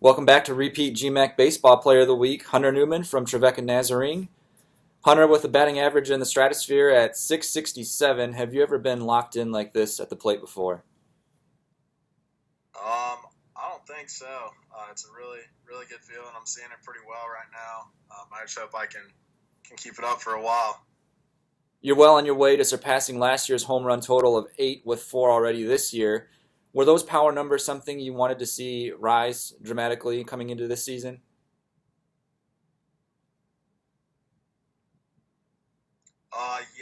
Welcome back to repeat GMAC Baseball Player of the Week, Hunter Newman from Trevecca Nazarene. Hunter, with a batting average in the stratosphere at 667, have you ever been locked in like this at the plate before? I don't think so. It's a really good feeling. I'm seeing it pretty well right now. I just hope I can keep it up for a while. You're well on your way to surpassing last year's home run total of 8 with 4 already this year. Were those power numbers something you wanted to see rise dramatically coming into this season?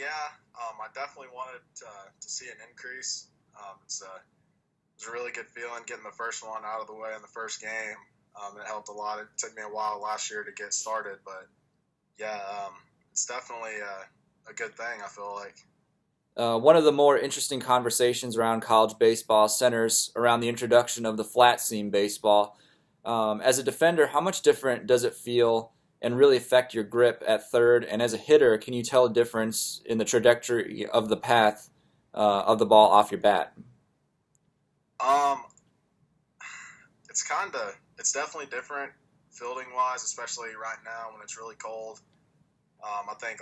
Yeah. I definitely wanted to see an increase. It's a really good feeling getting the first one out of the way in the first game. It helped a lot. It took me a while last year to get started, but yeah, it's definitely a good thing, I feel like. One of the more interesting conversations around college baseball centers around the introduction of the flat seam baseball. As a defender, how much different does it feel and really affect your grip at third? And as a hitter, can you tell a difference in the trajectory of the path of the ball off your bat? Um, it's definitely different fielding wise, especially right now when it's really cold. I think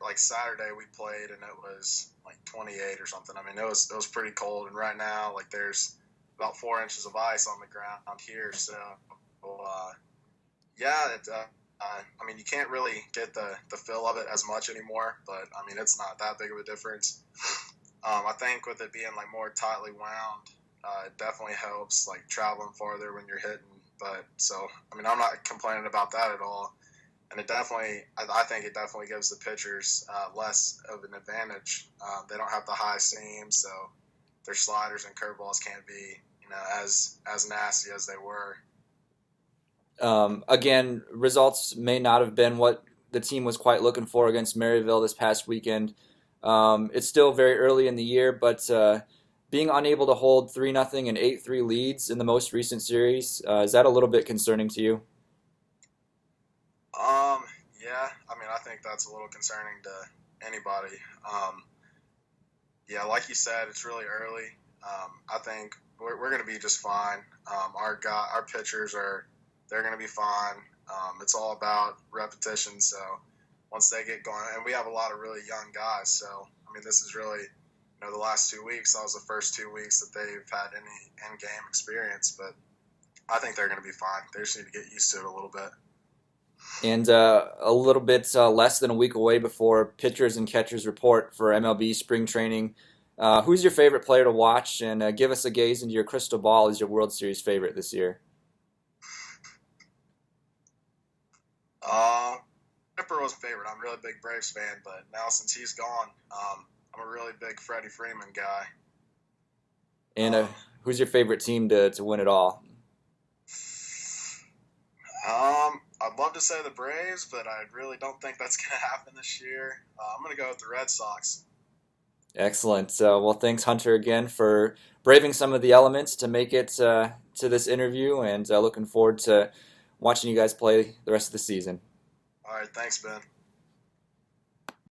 like Saturday we played and it was like 28 or something. I mean it was pretty cold, and right now like there's about 4 inches of ice on the ground here. So yeah, I mean you can't really get the feel of it as much anymore, but I mean it's not that big of a difference. I think with it being like more tightly wound, it definitely helps like traveling farther when you're hitting. But so I mean I'm not complaining about that at all. And I think it definitely gives the pitchers less of an advantage. They don't have the high seam, so their sliders and curveballs can't be, as nasty as they were. Again, results may not have been what the team was quite looking for against Maryville this past weekend. It's still very early in the year, but being unable to hold 3-0 and 8-3 leads in the most recent series, is that a little bit concerning to you? Yeah, I mean, I think that's a little concerning to anybody. Yeah, like you said, it's really early. I think we're going to be just fine. Our pitchers they're going to be fine. It's all about repetition. So once they get going, and we have a lot of really young guys. So I mean, this is really, the last 2 weeks. That was the first 2 weeks that they've had any in-game experience. But I think they're going to be fine. They just need to get used to it a little bit. And a little bit less than a week away before pitchers and catchers report for MLB spring training. Who's your favorite player to watch? And give us a gaze into your crystal ball as your World Series favorite this year. Uh, Ripper was a favorite. I'm a really big Braves fan, but now since he's gone, I'm a really big Freddie Freeman guy. And Um, who's your favorite team to win it all? I'd love to say the Braves, but I really don't think that's going to happen this year. I'm going to go with the Red Sox. Excellent. Well, thanks, Hunter, again for braving some of the elements to make it to this interview, and looking forward to watching you guys play the rest of the season. All right, thanks, Ben.